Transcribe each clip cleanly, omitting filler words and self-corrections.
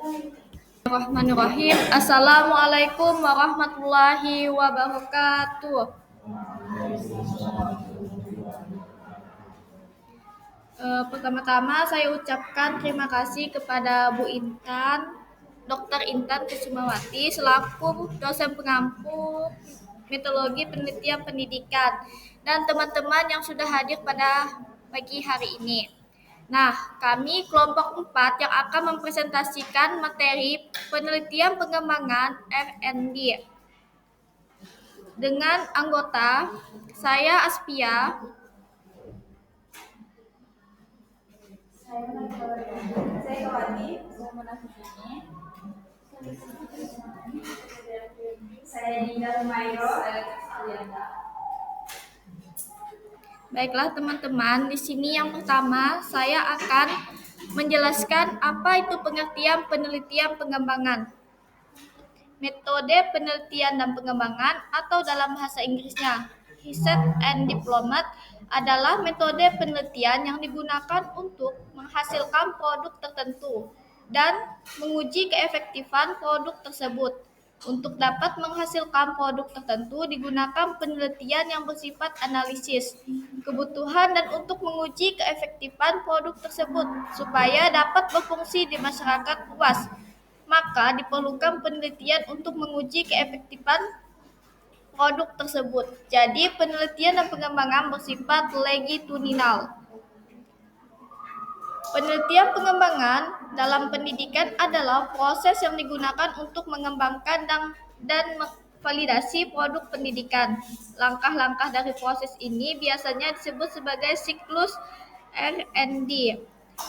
Bismillahirrahmanirrahim. Assalamualaikum warahmatullahi wabarakatuh. Pertama-tama saya ucapkan terima kasih kepada Bu Intan, Dr. Intan Kusumawati selaku dosen pengampu metodologi penelitian pendidikan dan teman-teman yang sudah hadir pada pagi hari ini. Nah, kami kelompok 4 yang akan mempresentasikan materi penelitian pengembangan R&D dengan anggota saya Aspia, Saya Kawati, saya Dinda Humayro. Baiklah teman-teman, di sini yang pertama saya akan menjelaskan apa itu pengertian penelitian pengembangan. Metode penelitian dan pengembangan atau dalam bahasa Inggrisnya Research and Development adalah metode penelitian yang digunakan untuk menghasilkan produk tertentu dan menguji keefektifan produk tersebut. Untuk dapat menghasilkan produk tertentu digunakan penelitian yang bersifat analisis kebutuhan dan untuk menguji keefektifan produk tersebut supaya dapat berfungsi di masyarakat luas. Maka diperlukan penelitian untuk menguji keefektifan produk tersebut. Jadi penelitian dan pengembangan bersifat longitudinal. Penelitian pengembangan dalam pendidikan adalah proses yang digunakan untuk mengembangkan dan validasi produk pendidikan. Langkah-langkah dari proses ini biasanya disebut sebagai siklus R&D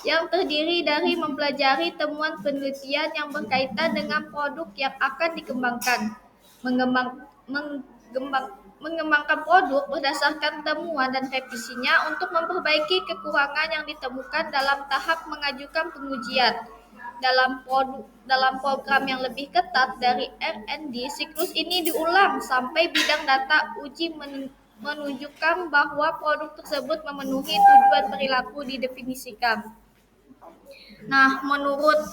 yang terdiri dari mempelajari temuan penelitian yang berkaitan dengan produk yang akan dikembangkan, mengembangkan produk berdasarkan temuan dan revisinya untuk memperbaiki kekurangan yang ditemukan dalam tahap mengajukan pengujian. Dalam program yang lebih ketat dari R&D, siklus ini diulang sampai bidang data uji menunjukkan bahwa produk tersebut memenuhi tujuan perilaku didefinisikan. Nah, menurut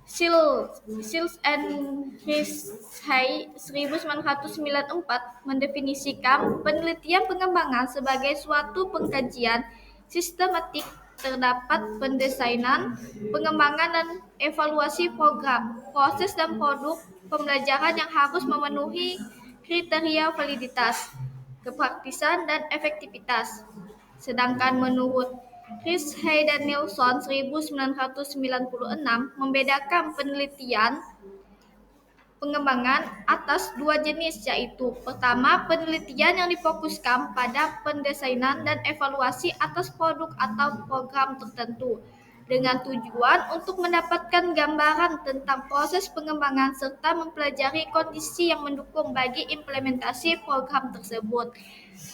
Shields and Rees-Hay 1994 mendefinisikan penelitian pengembangan sebagai suatu pengkajian sistematik terdapat pendesainan, pengembangan dan evaluasi program, proses dan produk pembelajaran yang harus memenuhi kriteria validitas, kepraktisan dan efektivitas. Sedangkan menurut Rees-Hay dan Nelson 1996 membedakan penelitian pengembangan atas dua jenis, yaitu pertama, penelitian yang difokuskan pada pendesainan dan evaluasi atas produk atau program tertentu dengan tujuan untuk mendapatkan gambaran tentang proses pengembangan serta mempelajari kondisi yang mendukung bagi implementasi program tersebut.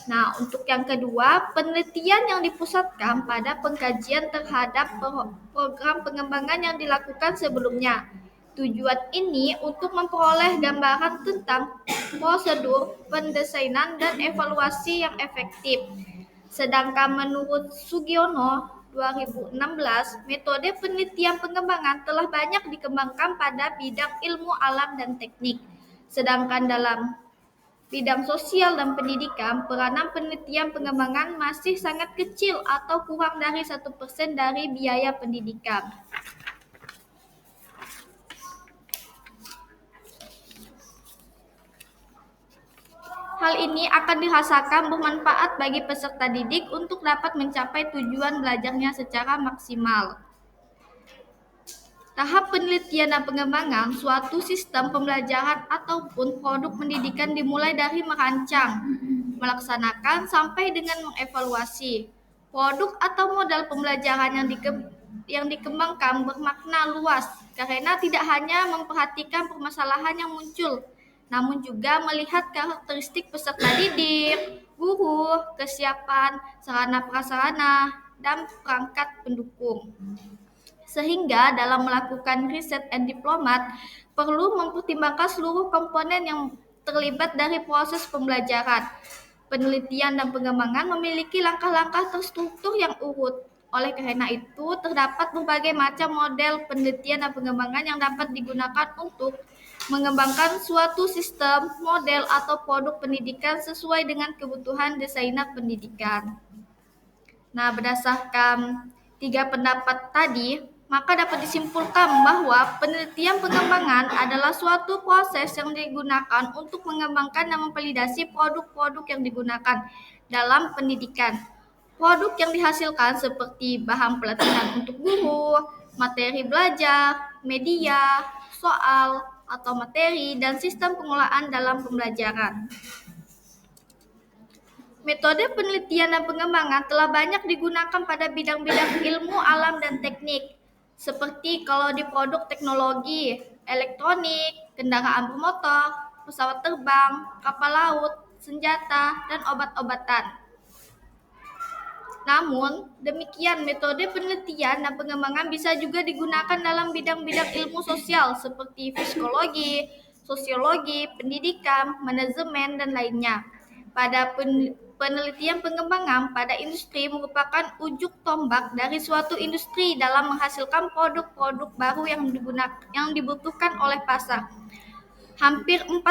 Nah, untuk yang kedua, penelitian yang dipusatkan pada pengkajian terhadap program pengembangan yang dilakukan sebelumnya. Tujuan ini untuk memperoleh gambaran tentang prosedur, pendesainan, dan evaluasi yang efektif. Sedangkan menurut Sugiono 2016, metode penelitian pengembangan telah banyak dikembangkan pada bidang ilmu alam dan teknik. Sedangkan dalam bidang sosial dan pendidikan, peranan penelitian pengembangan masih sangat kecil atau kurang dari 1% dari biaya pendidikan. Hal ini akan dirasakan bermanfaat bagi peserta didik untuk dapat mencapai tujuan belajarnya secara maksimal. Tahap penelitian dan pengembangan suatu sistem pembelajaran ataupun produk pendidikan dimulai dari merancang, melaksanakan sampai dengan mengevaluasi. Produk atau modal pembelajaran yang dikembangkan bermakna luas karena tidak hanya memperhatikan permasalahan yang muncul, namun juga melihat karakteristik peserta didik, guru, kesiapan, sarana prasarana, dan perangkat pendukung. Sehingga dalam melakukan riset and development perlu mempertimbangkan seluruh komponen yang terlibat dari proses pembelajaran. Penelitian dan pengembangan memiliki langkah-langkah terstruktur yang urut. Oleh karena itu, terdapat berbagai macam model penelitian dan pengembangan yang dapat digunakan untuk mengembangkan suatu sistem, model, atau produk pendidikan sesuai dengan kebutuhan desainer pendidikan. Nah, berdasarkan tiga pendapat tadi, maka dapat disimpulkan bahwa penelitian pengembangan adalah suatu proses yang digunakan untuk mengembangkan dan memvalidasi produk-produk yang digunakan dalam pendidikan. Produk yang dihasilkan seperti bahan pelatihan untuk guru, materi belajar, media, soal atau materi, dan sistem pengolahan dalam pembelajaran. Metode penelitian dan pengembangan telah banyak digunakan pada bidang-bidang ilmu alam dan teknik, seperti kalau di produk teknologi, elektronik, kendaraan bermotor, pesawat terbang, kapal laut, senjata, dan obat-obatan. Namun, demikian metode penelitian dan pengembangan bisa juga digunakan dalam bidang-bidang ilmu sosial seperti psikologi, sosiologi, pendidikan, manajemen, dan lainnya. Pada penelitian pengembangan pada industri merupakan ujung tombak dari suatu industri dalam menghasilkan produk-produk baru yang dibutuhkan oleh pasar. Hampir 4%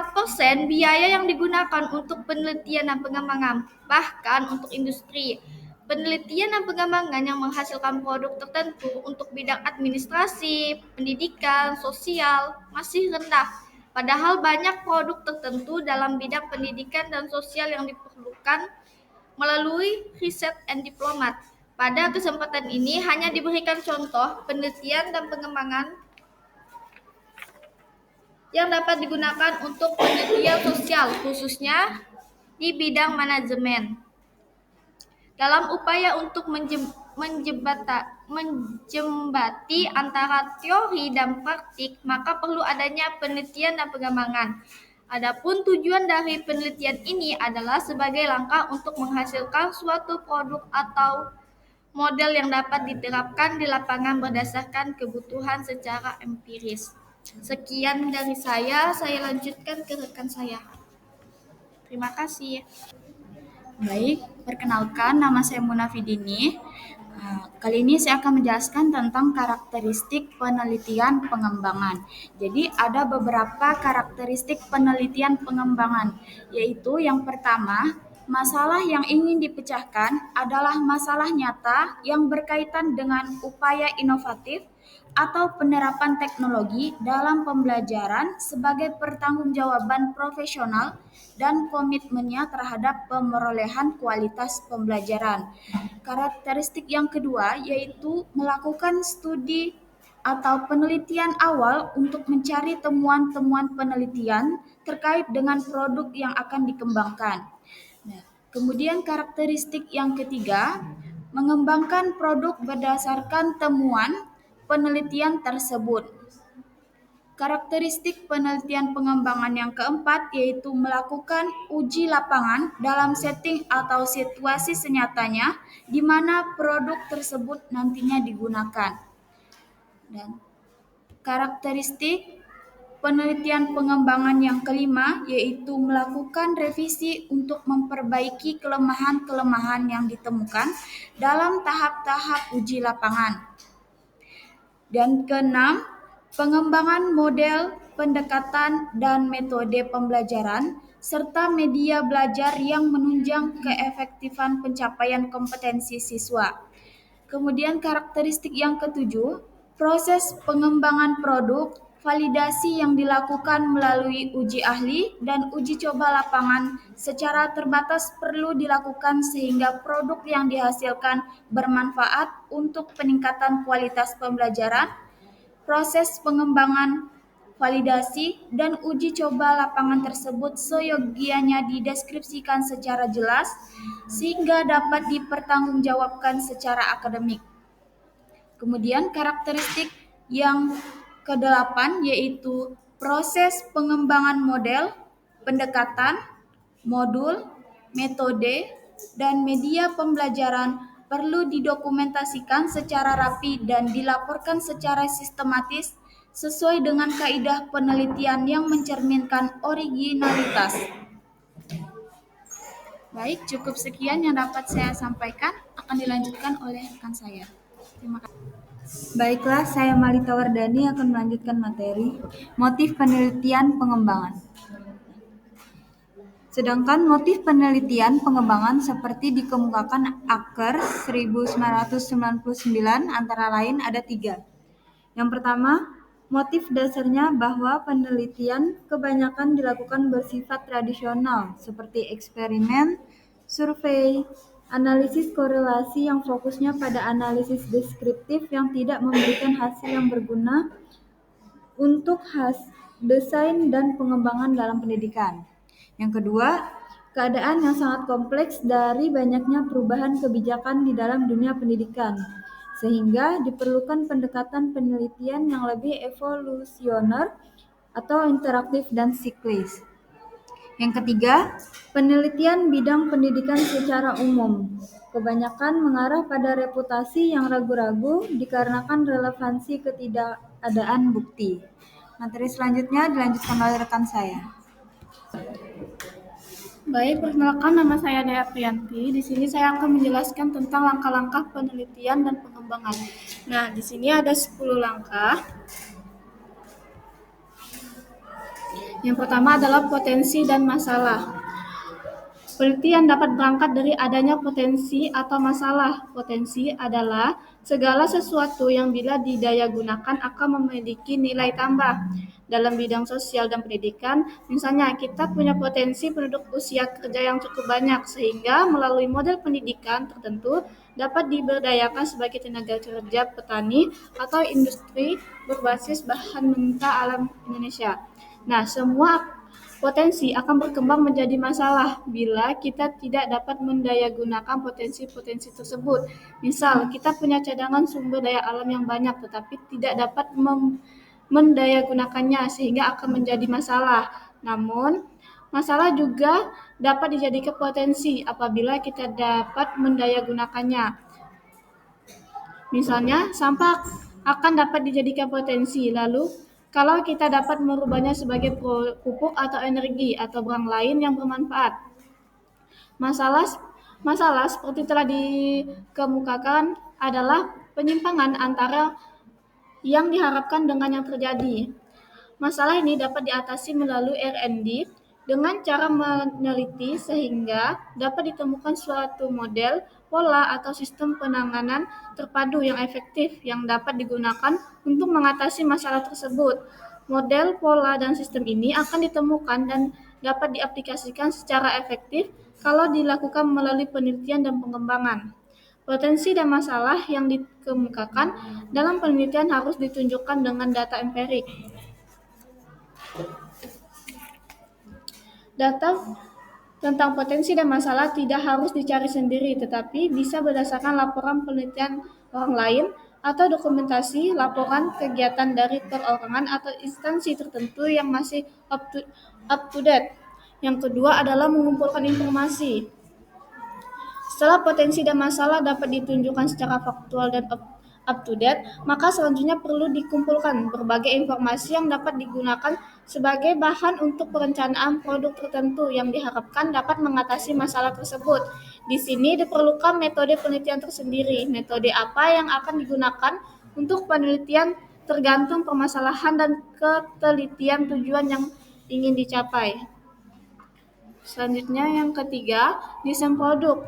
biaya yang digunakan untuk penelitian dan pengembangan, bahkan untuk industri. Penelitian dan pengembangan yang menghasilkan produk tertentu untuk bidang administrasi, pendidikan, sosial masih rendah. Padahal banyak produk tertentu dalam bidang pendidikan dan sosial yang diperlukan melalui riset and diplomat. Pada kesempatan ini hanya diberikan contoh penelitian dan pengembangan yang dapat digunakan untuk penelitian sosial, khususnya di bidang manajemen. Dalam upaya untuk menjembati antara teori dan praktik, maka perlu adanya penelitian dan pengembangan. Adapun tujuan dari penelitian ini adalah sebagai langkah untuk menghasilkan suatu produk atau model yang dapat diterapkan di lapangan berdasarkan kebutuhan secara empiris. Sekian dari saya lanjutkan ke rekan saya. Terima kasih. Baik, perkenalkan nama saya Munafidini. Kali ini saya akan menjelaskan tentang karakteristik penelitian pengembangan. Jadi ada beberapa karakteristik penelitian pengembangan, yaitu yang pertama, masalah yang ingin dipecahkan adalah masalah nyata yang berkaitan dengan upaya inovatif atau penerapan teknologi dalam pembelajaran sebagai pertanggungjawaban profesional dan komitmennya terhadap pemerolehan kualitas pembelajaran. Karakteristik yang kedua yaitu melakukan studi atau penelitian awal untuk mencari temuan-temuan penelitian terkait dengan produk yang akan dikembangkan. Nah, kemudian karakteristik yang ketiga, mengembangkan produk berdasarkan temuan penelitian tersebut. Karakteristik penelitian pengembangan yang keempat yaitu melakukan uji lapangan dalam setting atau situasi senyatanya di mana produk tersebut nantinya digunakan. Dan karakteristik penelitian pengembangan yang kelima yaitu melakukan revisi untuk memperbaiki kelemahan-kelemahan yang ditemukan dalam tahap-tahap uji lapangan. Dan keenam, pengembangan model, pendekatan, dan metode pembelajaran, serta media belajar yang menunjang keefektifan pencapaian kompetensi siswa. Kemudian karakteristik yang ketujuh, proses pengembangan produk, validasi yang dilakukan melalui uji ahli dan uji coba lapangan secara terbatas perlu dilakukan sehingga produk yang dihasilkan bermanfaat untuk peningkatan kualitas pembelajaran. Proses pengembangan, validasi, dan uji coba lapangan tersebut seyogianya dideskripsikan secara jelas sehingga dapat dipertanggungjawabkan secara akademik. Kemudian karakteristik yang kedelapan yaitu proses pengembangan model, pendekatan, modul, metode, dan media pembelajaran perlu didokumentasikan secara rapi dan dilaporkan secara sistematis sesuai dengan kaidah penelitian yang mencerminkan originalitas. Baik, cukup sekian yang dapat saya sampaikan. Akan dilanjutkan oleh rekan saya. Terima kasih. Baiklah, saya Malita Wardani akan melanjutkan materi motif penelitian pengembangan. Sedangkan motif penelitian pengembangan seperti dikemukakan Acker 1999 antara lain ada 3. Yang pertama, motif dasarnya bahwa penelitian kebanyakan dilakukan bersifat tradisional seperti eksperimen, survei, analisis korelasi yang fokusnya pada analisis deskriptif yang tidak memberikan hasil yang berguna untuk desain dan pengembangan dalam pendidikan. Yang kedua, keadaan yang sangat kompleks dari banyaknya perubahan kebijakan di dalam dunia pendidikan, sehingga diperlukan pendekatan penelitian yang lebih evolusioner atau interaktif dan siklis. Yang ketiga, penelitian bidang pendidikan secara umum kebanyakan mengarah pada reputasi yang ragu-ragu dikarenakan relevansi ketidakadaan bukti. Materi selanjutnya dilanjutkan oleh rekan saya. Baik, perkenalkan nama saya Dea Priyanti. Di sini saya akan menjelaskan tentang langkah-langkah penelitian dan pengembangan. Nah, di sini ada 10 langkah. Yang pertama adalah potensi dan masalah. Penelitian dapat berangkat dari adanya potensi atau masalah. Potensi adalah segala sesuatu yang bila didaya gunakan akan memiliki nilai tambah. Dalam bidang sosial dan pendidikan, misalnya kita punya potensi penduduk usia kerja yang cukup banyak, sehingga melalui model pendidikan tertentu dapat diberdayakan sebagai tenaga kerja petani atau industri berbasis bahan mentah alam Indonesia. Nah, semua potensi akan berkembang menjadi masalah bila kita tidak dapat mendayagunakan potensi-potensi tersebut. Misal, kita punya cadangan sumber daya alam yang banyak tetapi tidak dapat mendayagunakannya sehingga akan menjadi masalah. Namun, masalah juga dapat dijadikan potensi apabila kita dapat mendayagunakannya. Misalnya, sampah akan dapat dijadikan potensi, lalu kalau kita dapat merubahnya sebagai pupuk atau energi atau barang lain yang bermanfaat. Masalah seperti telah dikemukakan adalah penyimpangan antara yang diharapkan dengan yang terjadi. Masalah ini dapat diatasi melalui R&D dengan cara meneliti sehingga dapat ditemukan suatu model, pola atau sistem penanganan terpadu yang efektif yang dapat digunakan untuk mengatasi masalah tersebut. Model, pola, dan sistem ini akan ditemukan dan dapat diaplikasikan secara efektif kalau dilakukan melalui penelitian dan pengembangan. Potensi dan masalah yang dikemukakan dalam penelitian harus ditunjukkan dengan data empirik. Data tentang potensi dan masalah tidak harus dicari sendiri, tetapi bisa berdasarkan laporan penelitian orang lain atau dokumentasi laporan kegiatan dari perorangan atau instansi tertentu yang masih up to date. Yang kedua adalah mengumpulkan informasi. Setelah potensi dan masalah dapat ditunjukkan secara faktual dan up to date, maka selanjutnya perlu dikumpulkan berbagai informasi yang dapat digunakan sebagai bahan untuk perencanaan produk tertentu yang diharapkan dapat mengatasi masalah tersebut. Di sini diperlukan metode penelitian tersendiri. Metode apa yang akan digunakan untuk penelitian tergantung permasalahan dan ketelitian tujuan yang ingin dicapai. Selanjutnya yang ketiga, desain produk.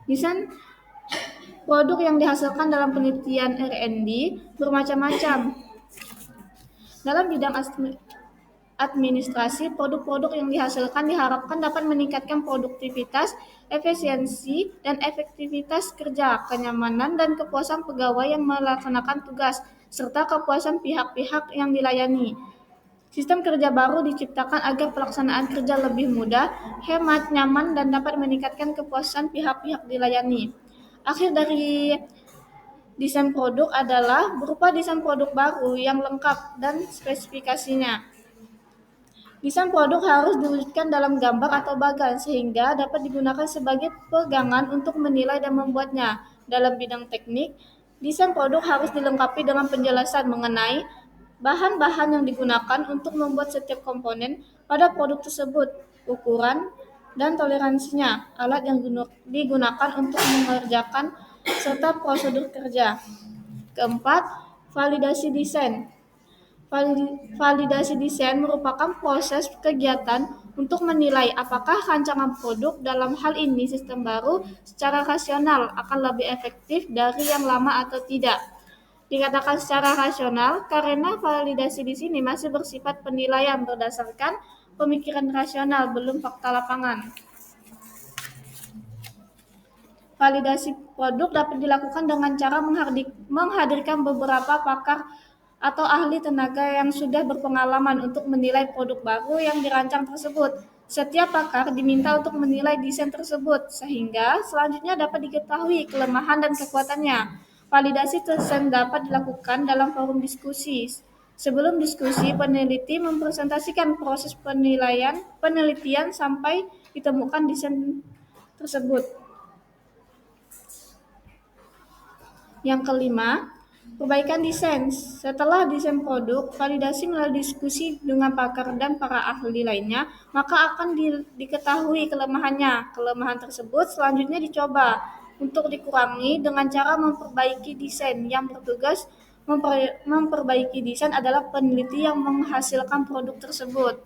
Desain produk yang dihasilkan dalam penelitian R&D bermacam-macam. Dalam bidang administrasi, produk-produk yang dihasilkan diharapkan dapat meningkatkan produktivitas, efisiensi, dan efektivitas kerja, kenyamanan dan kepuasan pegawai yang melaksanakan tugas, serta kepuasan pihak-pihak yang dilayani. Sistem kerja baru diciptakan agar pelaksanaan kerja lebih mudah, hemat, nyaman, dan dapat meningkatkan kepuasan pihak-pihak dilayani. Akhir dari desain produk adalah berupa desain produk baru yang lengkap dan spesifikasinya. Desain produk harus diwujudkan dalam gambar atau bagan sehingga dapat digunakan sebagai pegangan untuk menilai dan membuatnya. Dalam bidang teknik, desain produk harus dilengkapi dengan penjelasan mengenai bahan-bahan yang digunakan untuk membuat setiap komponen pada produk tersebut, ukuran, dan toleransinya, alat yang digunakan untuk mengerjakan, serta prosedur kerja. Keempat, validasi desain. Validasi desain merupakan proses kegiatan untuk menilai apakah rancangan produk, dalam hal ini sistem baru, secara rasional akan lebih efektif dari yang lama atau tidak. Dikatakan secara rasional karena validasi di sini masih bersifat penilaian berdasarkan pemikiran rasional, belum fakta lapangan. Validasi produk dapat dilakukan dengan cara menghadirkan beberapa pakar atau ahli tenaga yang sudah berpengalaman untuk menilai produk baru yang dirancang tersebut. Setiap pakar diminta untuk menilai desain tersebut, sehingga selanjutnya dapat diketahui kelemahan dan kekuatannya. Validasi desain dapat dilakukan dalam forum diskusi. Sebelum diskusi, peneliti mempresentasikan proses penelitian sampai ditemukan desain tersebut. Yang kelima, perbaikan desain. Setelah desain produk, validasi melalui diskusi dengan pakar dan para ahli lainnya, maka akan diketahui kelemahannya. Kelemahan tersebut selanjutnya dicoba untuk dikurangi dengan cara memperbaiki desain. Yang bertugas memperbaiki desain adalah peneliti yang menghasilkan produk tersebut.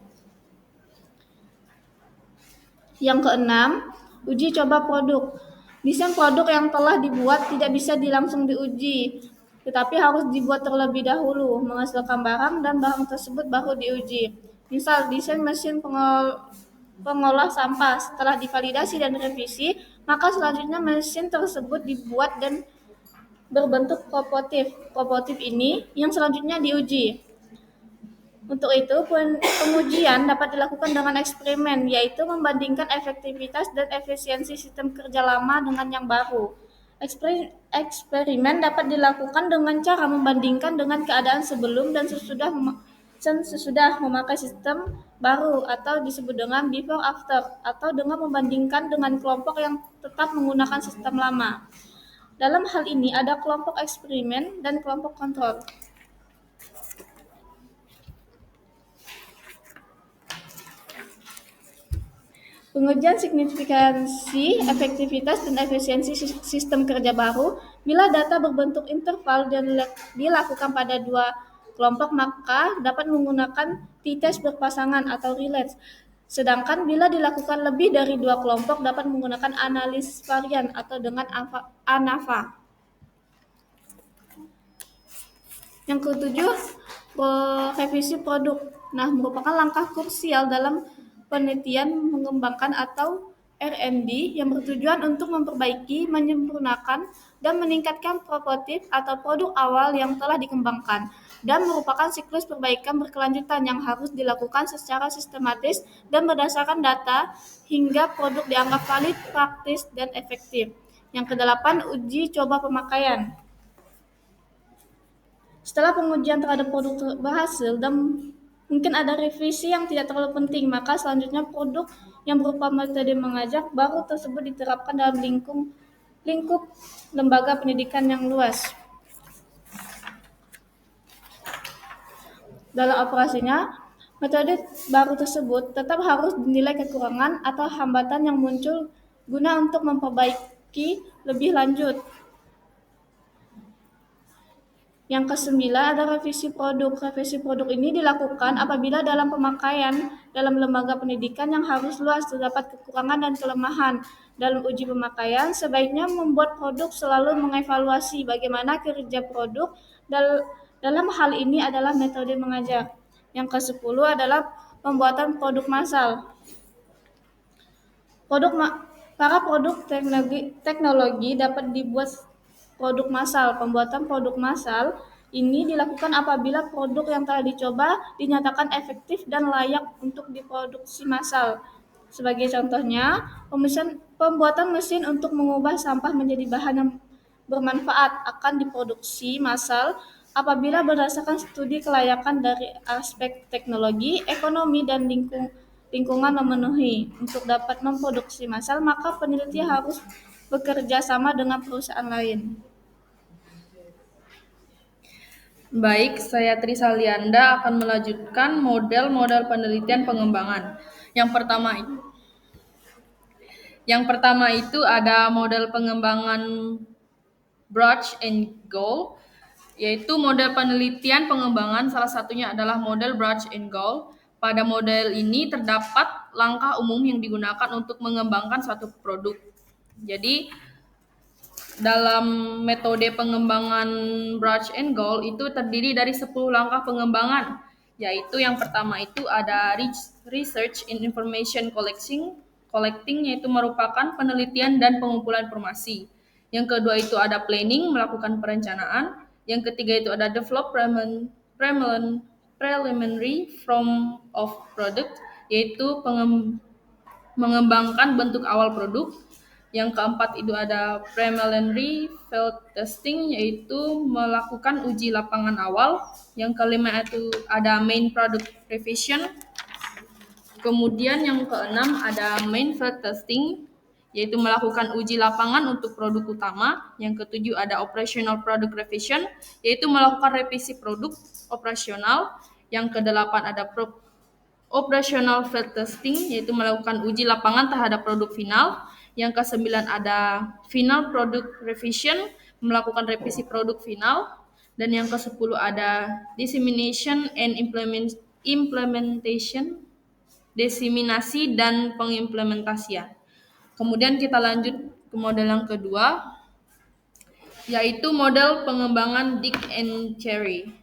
Yang keenam, uji coba produk. Desain produk yang telah dibuat tidak bisa langsung diuji, tetapi harus dibuat terlebih dahulu, menghasilkan barang, dan barang tersebut baru diuji. Misal, desain mesin pengolah sampah. Setelah divalidasi dan revisi, maka selanjutnya mesin tersebut dibuat dan berbentuk prototip. Prototip ini yang selanjutnya diuji. Untuk itu, pengujian dapat dilakukan dengan eksperimen, yaitu membandingkan efektivitas dan efisiensi sistem kerja lama dengan yang baru. Eksperimen dapat dilakukan dengan cara membandingkan dengan keadaan sebelum dan sesudah memakai sistem baru, atau disebut dengan before after, atau dengan membandingkan dengan kelompok yang tetap menggunakan sistem lama. Dalam hal ini ada kelompok eksperimen dan kelompok kontrol. Pengujian signifikansi, efektivitas, dan efisiensi sistem kerja baru. Bila data berbentuk interval dan dilakukan pada dua kelompok, maka dapat menggunakan t-test berpasangan atau relates. Sedangkan bila dilakukan lebih dari dua kelompok, dapat menggunakan analisis varian atau dengan ANAVA. Yang ketujuh, revisi produk. Merupakan langkah krusial dalam penelitian mengembangkan atau R&D yang bertujuan untuk memperbaiki, menyempurnakan, dan meningkatkan prototip atau produk awal yang telah dikembangkan, dan merupakan siklus perbaikan berkelanjutan yang harus dilakukan secara sistematis dan berdasarkan data hingga produk dianggap valid, praktis, dan efektif. Yang kedelapan, uji coba pemakaian. Setelah pengujian terhadap produk berhasil dan mungkin ada revisi yang tidak terlalu penting, maka selanjutnya produk yang berupa metode mengajar baru tersebut diterapkan dalam lingkup lembaga pendidikan yang luas. Dalam operasinya, metode baru tersebut tetap harus dinilai kekurangan atau hambatan yang muncul guna untuk memperbaiki lebih lanjut. Yang kesembilan ada revisi produk. Revisi produk ini dilakukan apabila dalam pemakaian dalam lembaga pendidikan yang harus luas terdapat kekurangan dan kelemahan. Dalam uji pemakaian, sebaiknya membuat produk selalu mengevaluasi bagaimana kerja produk. Dalam hal ini adalah metode mengajar. Yang ke-10 adalah pembuatan produk massal. Para produk teknologi dapat dibuat produk massal. Pembuatan produk massal ini dilakukan apabila produk yang telah dicoba dinyatakan efektif dan layak untuk diproduksi massal. Sebagai contohnya, pembuatan mesin untuk mengubah sampah menjadi bahan yang bermanfaat akan diproduksi massal apabila berdasarkan studi kelayakan dari aspek teknologi, ekonomi, dan lingkungan memenuhi. Untuk dapat memproduksi massal, maka peneliti harus bekerja sama dengan perusahaan lain. Baik, saya Trisalianda akan melanjutkan model-model penelitian pengembangan. Yang pertama, Yang pertama itu ada model pengembangan Brush and Goal, yaitu model penelitian pengembangan salah satunya adalah model Brush and Goal. Pada model ini terdapat langkah umum yang digunakan untuk mengembangkan suatu produk. Jadi dalam metode pengembangan Brush and Goal itu terdiri dari 10 langkah pengembangan, yaitu yang pertama itu ada Research and Information Collecting, yaitu merupakan penelitian dan pengumpulan informasi. Yang kedua itu ada Planning, melakukan perencanaan. Yang ketiga itu ada Preliminary Form of Product, yaitu mengembangkan bentuk awal produk. Yang keempat itu ada preliminary field testing, yaitu melakukan uji lapangan awal. Yang kelima itu ada main product revision. Kemudian yang keenam ada main field testing, yaitu melakukan uji lapangan untuk produk utama. Yang ketujuh ada operational product revision, yaitu melakukan revisi produk operasional. Yang kedelapan ada operational field testing, yaitu melakukan uji lapangan terhadap produk final. Yang kesembilan ada final product revision, melakukan revisi produk final. Dan yang ke-10 ada dissemination and implementation, diseminasi dan pengimplementasian. Kemudian kita lanjut ke model yang kedua, yaitu model pengembangan Dick and Cherry.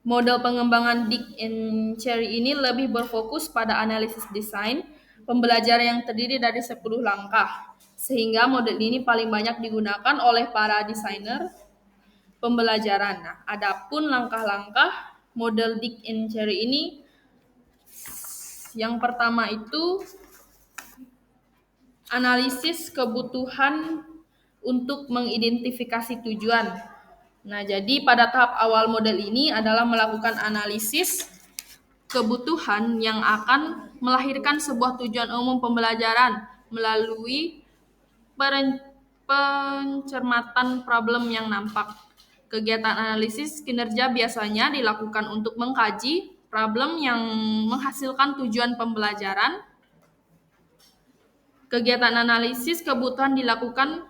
Model pengembangan Dick and Cherry ini lebih berfokus pada analisis desain pembelajaran yang terdiri dari 10 langkah, sehingga model ini paling banyak digunakan oleh para desainer pembelajaran. Nah, adapun langkah-langkah model Dick and Cherry ini, yang pertama itu analisis kebutuhan untuk mengidentifikasi tujuan. Nah, jadi pada tahap awal model ini adalah melakukan analisis kebutuhan yang akan melahirkan sebuah tujuan umum pembelajaran melalui pencermatan problem yang nampak. Kegiatan analisis kinerja biasanya dilakukan untuk mengkaji problem yang menghasilkan tujuan pembelajaran. Kegiatan analisis kebutuhan dilakukan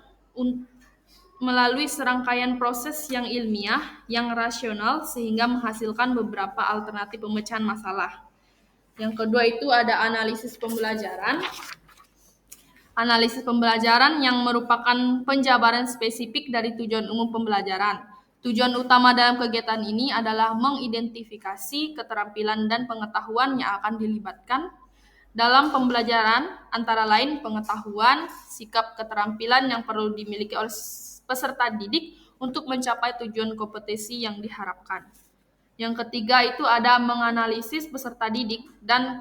melalui serangkaian proses yang ilmiah, yang rasional, sehingga menghasilkan beberapa alternatif pemecahan masalah. Yang kedua itu ada analisis pembelajaran. Analisis pembelajaran yang merupakan penjabaran spesifik dari tujuan umum pembelajaran. Tujuan utama dalam kegiatan ini adalah mengidentifikasi keterampilan dan pengetahuan yang akan dilibatkan dalam pembelajaran, antara lain pengetahuan, sikap, keterampilan yang perlu dimiliki oleh peserta didik untuk mencapai tujuan kompetensi yang diharapkan. Yang ketiga itu ada menganalisis peserta didik dan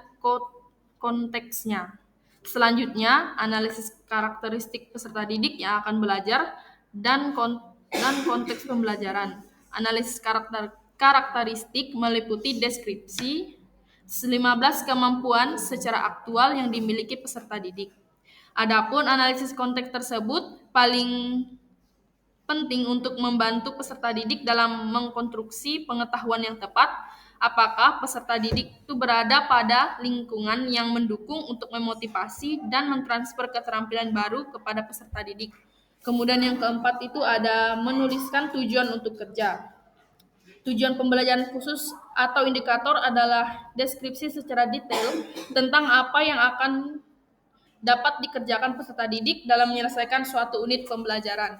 konteksnya. Selanjutnya, analisis karakteristik peserta didik yang akan belajar dan konteks pembelajaran. Analisis karakteristik meliputi deskripsi 15 kemampuan secara aktual yang dimiliki peserta didik. Adapun analisis konteks tersebut paling penting untuk membantu peserta didik dalam mengkonstruksi pengetahuan yang tepat. Apakah peserta didik itu berada pada lingkungan yang mendukung untuk memotivasi dan mentransfer keterampilan baru kepada peserta didik. Kemudian yang keempat itu ada menuliskan tujuan untuk kerja. Tujuan pembelajaran khusus atau indikator adalah deskripsi secara detail tentang apa yang akan dapat dikerjakan peserta didik dalam menyelesaikan suatu unit pembelajaran.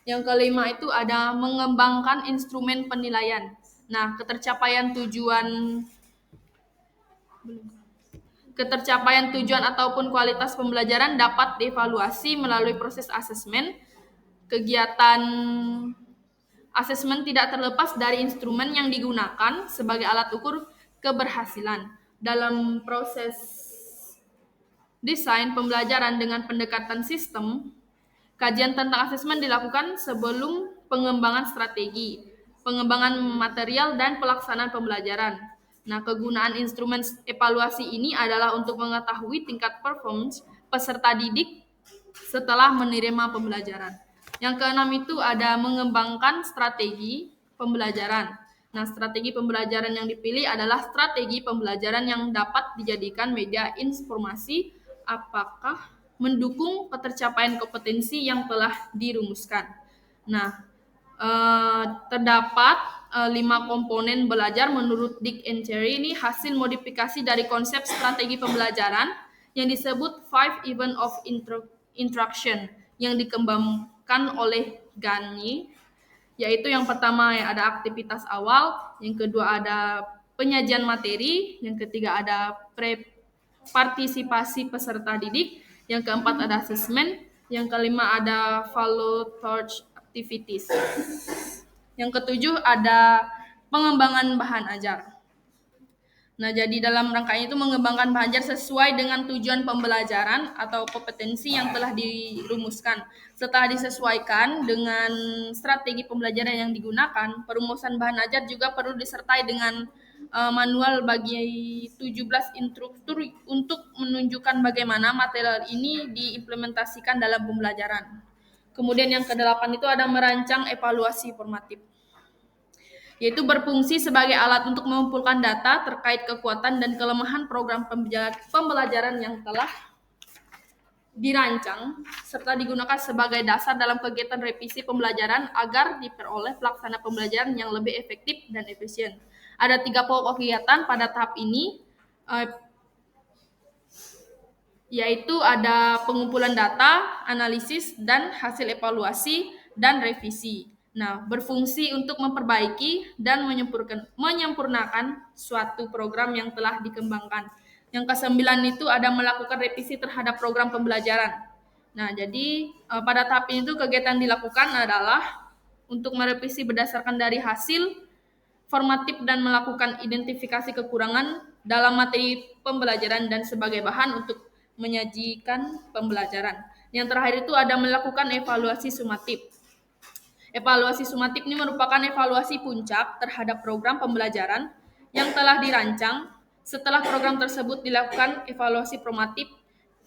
Yang kelima itu ada mengembangkan instrumen penilaian. Nah, ketercapaian tujuan ataupun kualitas pembelajaran dapat dievaluasi melalui proses asesmen. Kegiatan asesmen tidak terlepas dari instrumen yang digunakan sebagai alat ukur keberhasilan. Dalam proses desain pembelajaran dengan pendekatan sistem, kajian tentang asesmen dilakukan sebelum pengembangan strategi, pengembangan material, dan pelaksanaan pembelajaran. Nah, kegunaan instrumen evaluasi ini adalah untuk mengetahui tingkat performance peserta didik setelah menerima pembelajaran. Yang keenam itu ada mengembangkan strategi pembelajaran. Nah, strategi pembelajaran yang dipilih adalah strategi pembelajaran yang dapat dijadikan media informasi. Apakah mendukung ketercapaian kompetensi yang telah dirumuskan. Nah, terdapat 5 komponen belajar menurut Dick and Cherry. Ini hasil modifikasi dari konsep strategi pembelajaran yang disebut Five Events of Instruction yang dikembangkan oleh Gagne, yaitu yang pertama ada aktivitas awal, yang kedua ada penyajian materi, yang ketiga ada partisipasi peserta didik, yang keempat ada asesmen, yang kelima ada follow torch activities. Yang ketujuh ada pengembangan bahan ajar. Nah, jadi dalam rangkaian itu mengembangkan bahan ajar sesuai dengan tujuan pembelajaran atau kompetensi yang telah dirumuskan. Setelah disesuaikan dengan strategi pembelajaran yang digunakan, perumusan bahan ajar juga perlu disertai dengan manual bagi 17 instruktur untuk menunjukkan bagaimana material ini diimplementasikan dalam pembelajaran. Kemudian yang kedelapan itu ada merancang evaluasi formatif, yaitu berfungsi sebagai alat untuk mengumpulkan data terkait kekuatan dan kelemahan program pembelajaran yang telah dirancang, serta digunakan sebagai dasar dalam kegiatan revisi pembelajaran agar diperoleh pelaksana pembelajaran yang lebih efektif dan efisien. Ada 3 pokok kegiatan pada tahap ini, yaitu ada pengumpulan data, analisis, dan hasil evaluasi dan revisi. Nah, berfungsi untuk memperbaiki dan menyempurnakan suatu program yang telah dikembangkan. Yang ke-9 itu ada melakukan revisi terhadap program pembelajaran. Nah, jadi pada tahap ini itu kegiatan dilakukan adalah untuk merevisi berdasarkan dari hasil formatif dan melakukan identifikasi kekurangan dalam materi pembelajaran dan sebagai bahan untuk menyajikan pembelajaran. Yang terakhir itu ada melakukan evaluasi sumatif. Evaluasi sumatif ini merupakan evaluasi puncak terhadap program pembelajaran yang telah dirancang. Setelah program tersebut dilakukan evaluasi formatif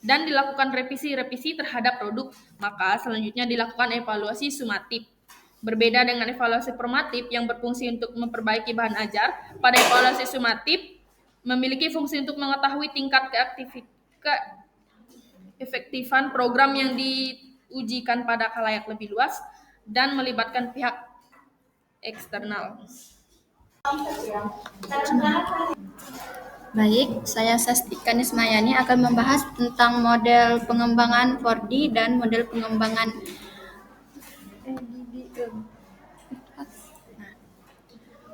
dan dilakukan revisi-revisi terhadap produk, maka selanjutnya dilakukan evaluasi sumatif. Berbeda dengan evaluasi formatif yang berfungsi untuk memperbaiki bahan ajar, pada evaluasi sumatif memiliki fungsi untuk mengetahui tingkat keefektifan program yang diujikan pada khalayak lebih luas dan melibatkan pihak eksternal. Baik, saya Sastika Nismayani akan membahas tentang model pengembangan 4D dan model pengembangan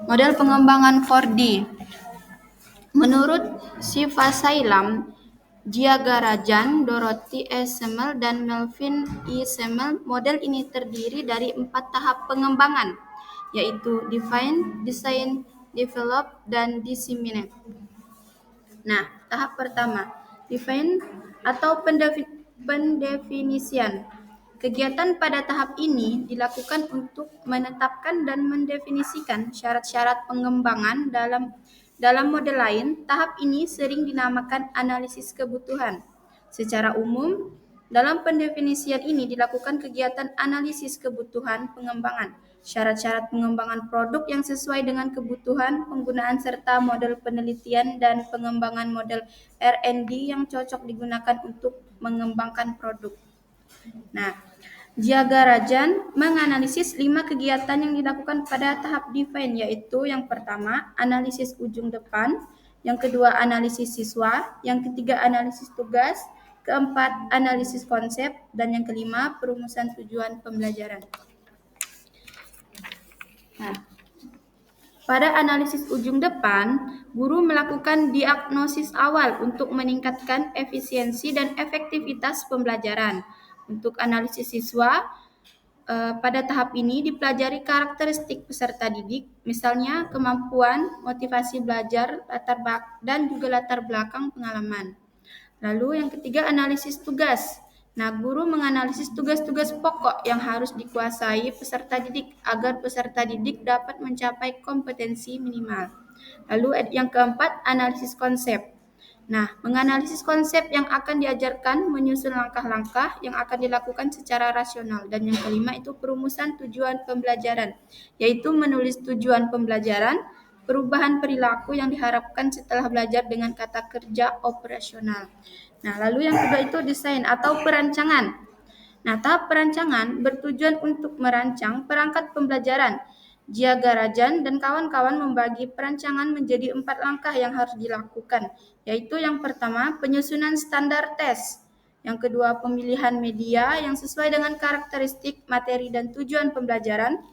model pengembangan 4D. Menurut Shiva Sailam, Jiyagarajan, Dorothy S. Semmel, dan Melvin E. Semmel, model ini terdiri dari 4 tahap pengembangan, yaitu define, design, develop, dan disseminate. Nah, tahap pertama, define atau pendefinisian. Kegiatan pada tahap ini dilakukan untuk menetapkan dan mendefinisikan syarat-syarat pengembangan dalam model lain. Tahap ini sering dinamakan analisis kebutuhan. Secara umum, dalam pendefinisian ini dilakukan kegiatan analisis kebutuhan pengembangan, syarat-syarat pengembangan produk yang sesuai dengan kebutuhan penggunaan serta model penelitian dan pengembangan model R&D yang cocok digunakan untuk mengembangkan produk. Nah, Jiyagarajan menganalisis 5 kegiatan yang dilakukan pada tahap define, yaitu yang pertama, analisis ujung depan, yang kedua, analisis siswa, yang ketiga, analisis tugas, keempat, analisis konsep, dan yang kelima, perumusan tujuan pembelajaran. Nah, pada analisis ujung depan, guru melakukan diagnosis awal untuk meningkatkan efisiensi dan efektivitas pembelajaran. Untuk analisis siswa, pada tahap ini dipelajari karakteristik peserta didik, misalnya kemampuan, motivasi belajar, dan juga latar belakang pengalaman. Lalu yang ketiga, analisis tugas. Nah, guru menganalisis tugas-tugas pokok yang harus dikuasai peserta didik agar peserta didik dapat mencapai kompetensi minimal. Lalu yang keempat, analisis konsep. Nah, menganalisis konsep yang akan diajarkan, menyusun langkah-langkah yang akan dilakukan secara rasional. Dan yang kelima itu perumusan tujuan pembelajaran, yaitu menulis tujuan pembelajaran, perubahan perilaku yang diharapkan setelah belajar dengan kata kerja operasional. Nah, lalu yang kedua itu desain atau perancangan. Nah, tahap perancangan bertujuan untuk merancang perangkat pembelajaran. Jiagarajan dan kawan-kawan membagi perancangan menjadi 4 langkah yang harus dilakukan, yaitu yang pertama, penyusunan standar tes. Yang kedua, pemilihan media yang sesuai dengan karakteristik, materi, dan tujuan pembelajaran.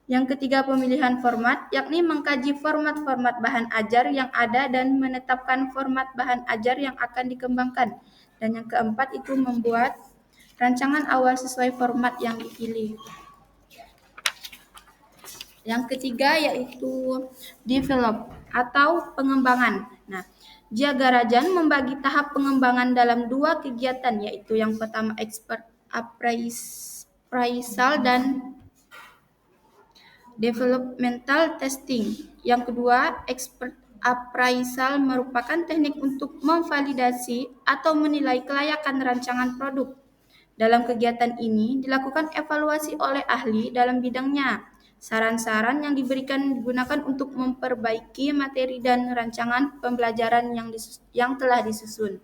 Yang ketiga, pemilihan format, yakni mengkaji format-format bahan ajar yang ada dan menetapkan format bahan ajar yang akan dikembangkan. Dan yang keempat itu membuat rancangan awal sesuai format yang dipilih. Yang ketiga yaitu develop atau pengembangan. Nah, Jiagarajan membagi tahap pengembangan dalam 2 kegiatan, yaitu yang pertama expert appraisal dan developmental testing. Yang kedua, expert appraisal merupakan teknik untuk memvalidasi atau menilai kelayakan rancangan produk. Dalam kegiatan ini dilakukan evaluasi oleh ahli dalam bidangnya. Saran-saran yang diberikan digunakan untuk memperbaiki materi dan rancangan pembelajaran yang telah disusun.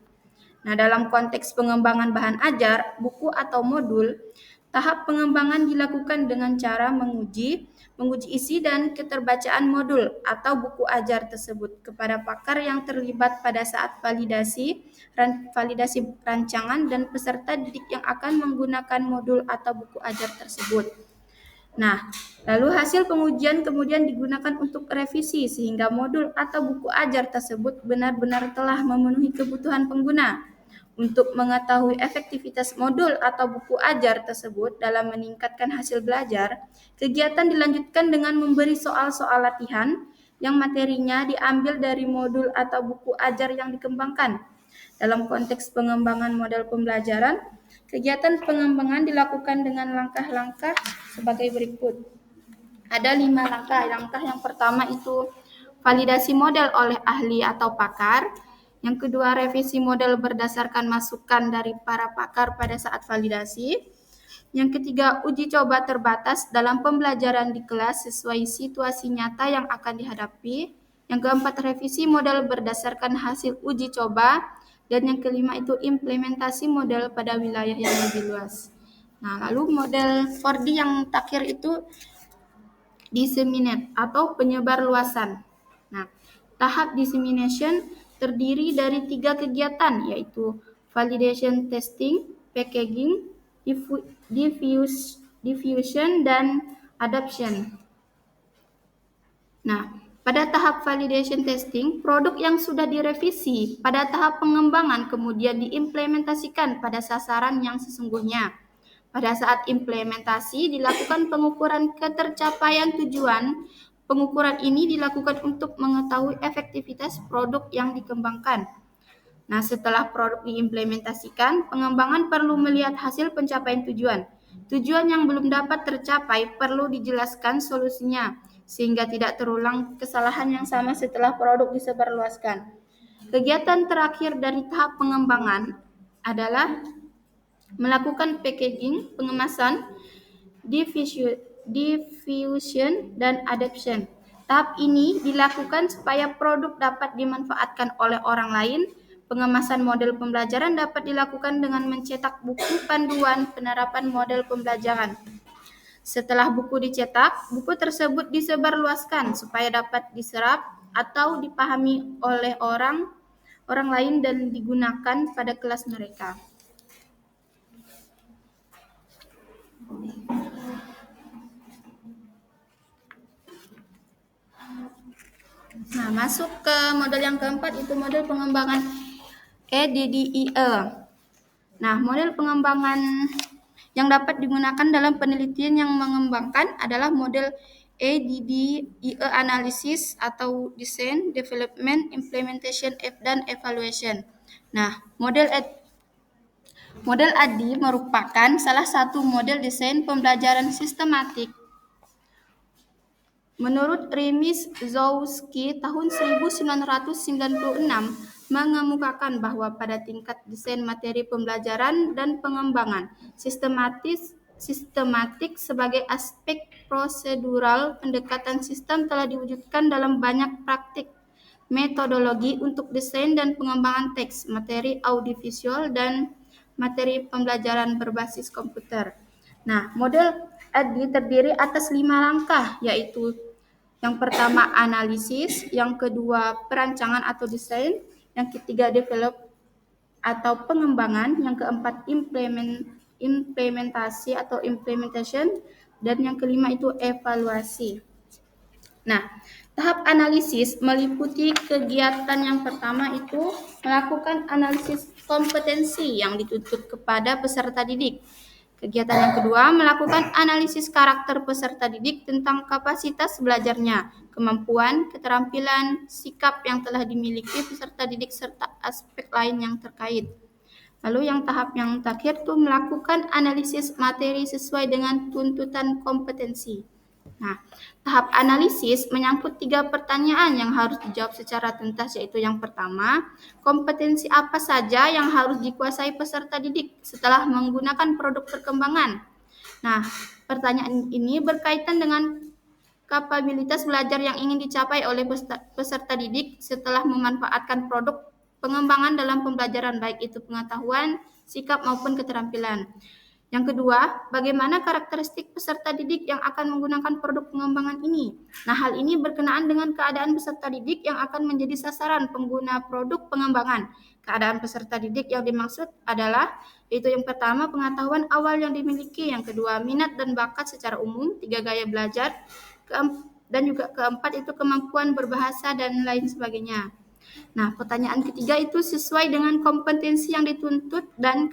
Nah, dalam konteks pengembangan bahan ajar, buku atau modul, tahap pengembangan dilakukan dengan cara menguji isi dan keterbacaan modul atau buku ajar tersebut kepada pakar yang terlibat pada saat validasi rancangan dan peserta didik yang akan menggunakan modul atau buku ajar tersebut. Nah, lalu hasil pengujian kemudian digunakan untuk revisi sehingga modul atau buku ajar tersebut benar-benar telah memenuhi kebutuhan pengguna. Untuk mengetahui efektivitas modul atau buku ajar tersebut dalam meningkatkan hasil belajar, kegiatan dilanjutkan dengan memberi soal-soal latihan yang materinya diambil dari modul atau buku ajar yang dikembangkan. Dalam konteks pengembangan model pembelajaran, kegiatan pengembangan dilakukan dengan langkah-langkah sebagai berikut. Ada 5 langkah. Langkah yang pertama itu validasi model oleh ahli atau pakar. Yang kedua, revisi model berdasarkan masukan dari para pakar pada saat validasi. Yang ketiga, uji coba terbatas dalam pembelajaran di kelas sesuai situasi nyata yang akan dihadapi. Yang keempat, revisi model berdasarkan hasil uji coba. Dan yang kelima itu implementasi model pada wilayah yang lebih luas. Nah, lalu model 4D yang terakhir itu disseminate atau penyebar luasan. Nah, tahap dissemination terdiri dari 3 kegiatan, yaitu validation testing, packaging, diffusion, dan adoption. Nah, pada tahap validation testing, produk yang sudah direvisi pada tahap pengembangan kemudian diimplementasikan pada sasaran yang sesungguhnya. Pada saat implementasi dilakukan pengukuran ketercapaian tujuan. Pengukuran ini dilakukan untuk mengetahui efektivitas produk yang dikembangkan. Nah, setelah produk diimplementasikan, pengembangan perlu melihat hasil pencapaian tujuan. Tujuan yang belum dapat tercapai perlu dijelaskan solusinya, sehingga tidak terulang kesalahan yang sama setelah produk disebarluaskan. Kegiatan terakhir dari tahap pengembangan adalah melakukan packaging, pengemasan, diffusion, dan adoption. Tahap ini dilakukan supaya produk dapat dimanfaatkan oleh orang lain. Pengemasan model pembelajaran dapat dilakukan dengan mencetak buku panduan penerapan model pembelajaran. Setelah buku dicetak, buku tersebut disebarluaskan supaya dapat diserap atau dipahami oleh orang lain dan digunakan pada kelas mereka. Nah, masuk ke model yang keempat itu model pengembangan EDDIE. Nah, model pengembangan yang dapat digunakan dalam penelitian yang mengembangkan adalah model EDDIE analysis atau design, development, implementation, dan evaluation. Nah, model ADDIE merupakan salah satu model desain pembelajaran sistematik. Menurut Rimizowski tahun 1996 mengemukakan bahwa pada tingkat desain materi pembelajaran dan pengembangan sistematik sebagai aspek prosedural, pendekatan sistem telah diwujudkan dalam banyak praktik metodologi untuk desain dan pengembangan teks, materi audiovisual, dan materi pembelajaran berbasis komputer. Nah, model ADDIE terdiri atas 5 langkah, yaitu yang pertama analisis, yang kedua perancangan atau desain, yang ketiga develop atau pengembangan, yang keempat implementasi atau implementation, dan yang kelima itu evaluasi. Nah, tahap analisis meliputi kegiatan yang pertama itu melakukan analisis kompetensi yang dituntut kepada peserta didik. Kegiatan yang kedua melakukan analisis karakter peserta didik tentang kapasitas belajarnya, kemampuan, keterampilan, sikap yang telah dimiliki peserta didik serta aspek lain yang terkait. Lalu yang tahap yang terakhir itu melakukan analisis materi sesuai dengan tuntutan kompetensi. Nah, tahap analisis menyangkut 3 pertanyaan yang harus dijawab secara tuntas, yaitu yang pertama, kompetensi apa saja yang harus dikuasai peserta didik setelah menggunakan produk perkembangan. Nah, pertanyaan ini berkaitan dengan kapabilitas belajar yang ingin dicapai oleh peserta didik setelah memanfaatkan produk pengembangan dalam pembelajaran, baik itu pengetahuan, sikap maupun keterampilan. Yang kedua, bagaimana karakteristik peserta didik yang akan menggunakan produk pengembangan ini? Nah, hal ini berkenaan dengan keadaan peserta didik yang akan menjadi sasaran pengguna produk pengembangan. Keadaan peserta didik yang dimaksud adalah, yaitu yang pertama, pengetahuan awal yang dimiliki, yang kedua, minat dan bakat secara umum, 3 gaya belajar, dan juga keempat itu kemampuan berbahasa dan lain sebagainya. Nah, pertanyaan ketiga itu sesuai dengan kompetensi yang dituntut dan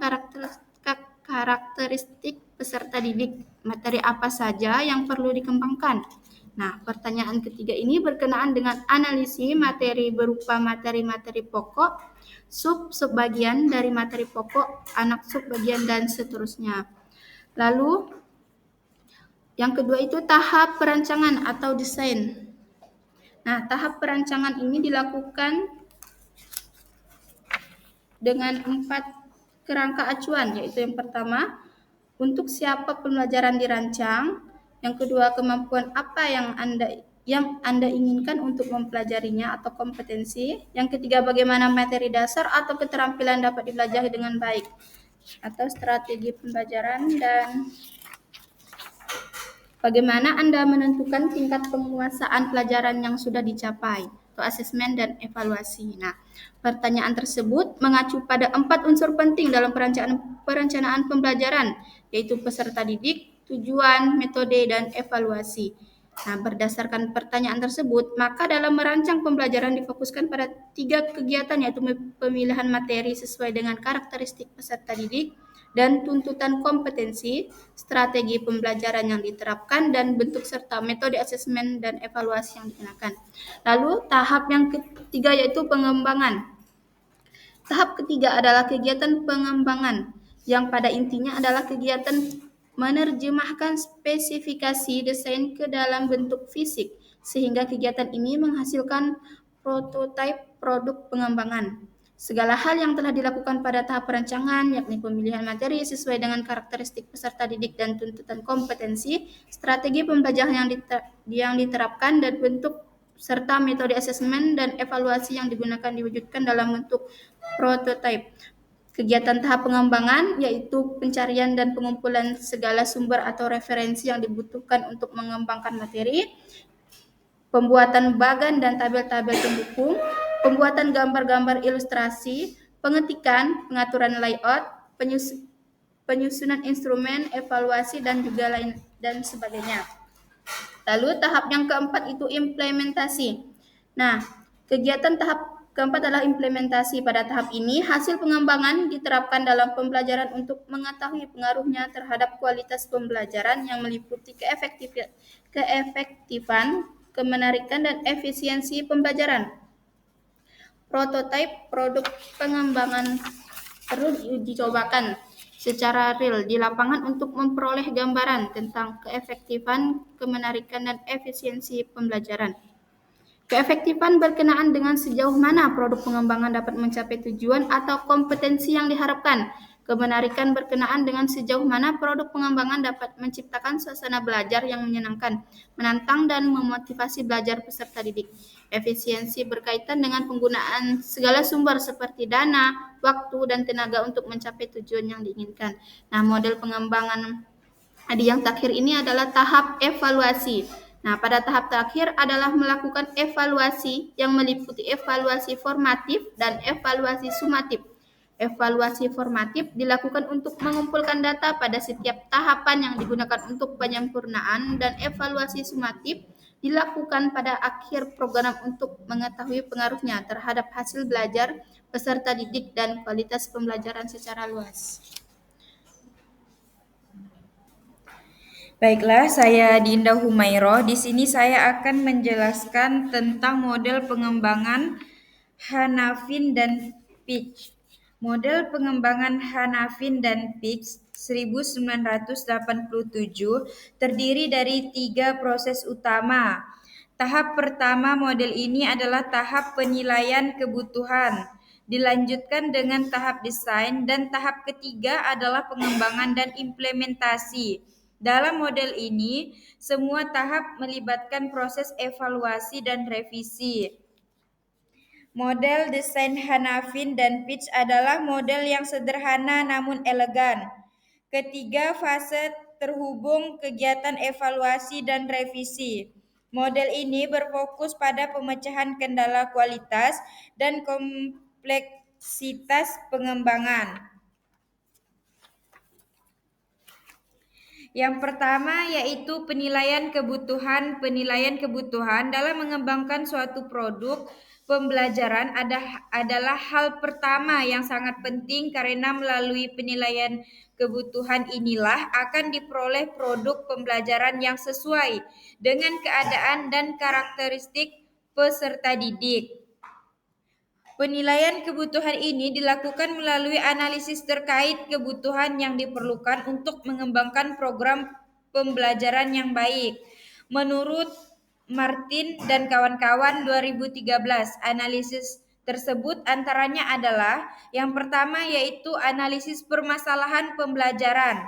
karakteristik peserta didik, materi apa saja yang perlu dikembangkan. Nah, pertanyaan ketiga ini berkenaan dengan analisis materi berupa materi-materi pokok, sub-bagian dari materi pokok, anak sub-bagian, dan seterusnya. Lalu, yang kedua itu tahap perancangan atau desain. Nah, tahap perancangan ini dilakukan dengan 4 kerangka acuan, yaitu yang pertama, untuk siapa pembelajaran dirancang, yang kedua, kemampuan apa yang Anda inginkan untuk mempelajarinya atau kompetensi, yang ketiga, bagaimana materi dasar atau keterampilan dapat dipelajari dengan baik, atau strategi pembelajaran, dan bagaimana Anda menentukan tingkat penguasaan pelajaran yang sudah dicapai, atau asesmen dan evaluasi. Nah, pertanyaan tersebut mengacu pada 4 unsur penting dalam perencanaan pembelajaran, yaitu peserta didik, tujuan, metode, dan evaluasi. Nah, berdasarkan pertanyaan tersebut, maka dalam merancang pembelajaran difokuskan pada 3 kegiatan, yaitu pemilihan materi sesuai dengan karakteristik peserta didik, dan tuntutan kompetensi, strategi pembelajaran yang diterapkan, dan bentuk serta metode asesmen dan evaluasi yang dikenakan. Lalu tahap yang ketiga yaitu pengembangan. Tahap ketiga adalah kegiatan pengembangan, yang pada intinya adalah kegiatan menerjemahkan spesifikasi desain ke dalam bentuk fisik, sehingga kegiatan ini menghasilkan prototipe produk pengembangan. Segala hal yang telah dilakukan pada tahap perancangan, yakni pemilihan materi sesuai dengan karakteristik peserta didik dan tuntutan kompetensi, strategi pembelajaran yang diterapkan, dan bentuk serta metode asesmen dan evaluasi yang digunakan diwujudkan dalam bentuk prototipe. Kegiatan tahap pengembangan yaitu pencarian dan pengumpulan segala sumber atau referensi yang dibutuhkan untuk mengembangkan materi, pembuatan bagan dan tabel-tabel pendukung, pembuatan gambar-gambar ilustrasi, pengetikan, pengaturan layout, penyusunan instrumen, evaluasi, dan juga lain dan sebagainya. Lalu tahap yang keempat itu implementasi. Nah, kegiatan tahap keempat adalah implementasi. Pada tahap ini, hasil pengembangan diterapkan dalam pembelajaran untuk mengetahui pengaruhnya terhadap kualitas pembelajaran yang meliputi keefektifan, kemenarikan, dan efisiensi pembelajaran. Prototipe produk pengembangan perlu dicobakan secara real di lapangan untuk memperoleh gambaran tentang keefektifan, kemenarikan, dan efisiensi pembelajaran. Keefektifan berkenaan dengan sejauh mana produk pengembangan dapat mencapai tujuan atau kompetensi yang diharapkan. kemenarikan berkenaan dengan sejauh mana produk pengembangan dapat menciptakan suasana belajar yang menyenangkan, menantang, dan memotivasi belajar peserta didik. Efisiensi berkaitan dengan penggunaan segala sumber seperti dana, waktu, dan tenaga untuk mencapai tujuan yang diinginkan. Nah, model pengembangan yang terakhir ini adalah tahap evaluasi. Nah, pada tahap terakhir adalah melakukan evaluasi yang meliputi evaluasi formatif dan evaluasi sumatif. Evaluasi formatif dilakukan untuk mengumpulkan data pada setiap tahapan yang digunakan untuk penyempurnaan, dan evaluasi sumatif dilakukan pada akhir program untuk mengetahui pengaruhnya terhadap hasil belajar peserta didik dan kualitas pembelajaran secara luas. Baiklah, saya Dinda Humairah. Di sini saya akan menjelaskan tentang model pengembangan Hanafin dan Pitch. Model pengembangan Hanafin dan Pitch 1987 terdiri dari 3 proses utama. Tahap pertama model ini adalah tahap penilaian kebutuhan, dilanjutkan dengan tahap desain, dan tahap ketiga adalah pengembangan dan implementasi. Dalam model ini, semua tahap melibatkan proses evaluasi dan revisi. Model desain Hanafin dan Pitch adalah model yang sederhana namun elegan. Ketiga fase terhubung kegiatan evaluasi dan revisi. Model ini berfokus pada pemecahan kendala kualitas dan kompleksitas pengembangan. Yang pertama yaitu penilaian kebutuhan. Penilaian kebutuhan dalam mengembangkan suatu produk pembelajaran adalah hal pertama yang sangat penting, karena melalui penilaian kebutuhan inilah akan diperoleh produk pembelajaran yang sesuai dengan keadaan dan karakteristik peserta didik. Penilaian kebutuhan ini dilakukan melalui analisis terkait kebutuhan yang diperlukan untuk mengembangkan program pembelajaran yang baik. Menurut Martin dan kawan-kawan 2013, analisis tersebut antaranya adalah yang pertama yaitu analisis permasalahan pembelajaran,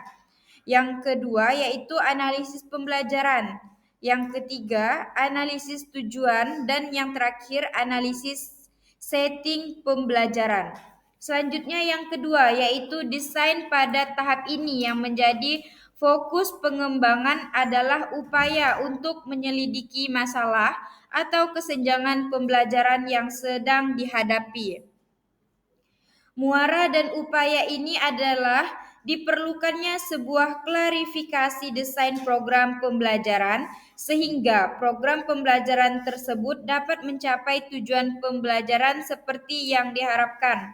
yang kedua yaitu analisis pembelajaran, yang ketiga analisis tujuan, dan yang terakhir analisis setting pembelajaran. Selanjutnya yang kedua yaitu desain. Pada tahap ini yang menjadi fokus pengembangan adalah upaya untuk menyelidiki masalah atau kesenjangan pembelajaran yang sedang dihadapi. Muara dan upaya ini adalah diperlukannya sebuah klarifikasi desain program pembelajaran sehingga program pembelajaran tersebut dapat mencapai tujuan pembelajaran seperti yang diharapkan.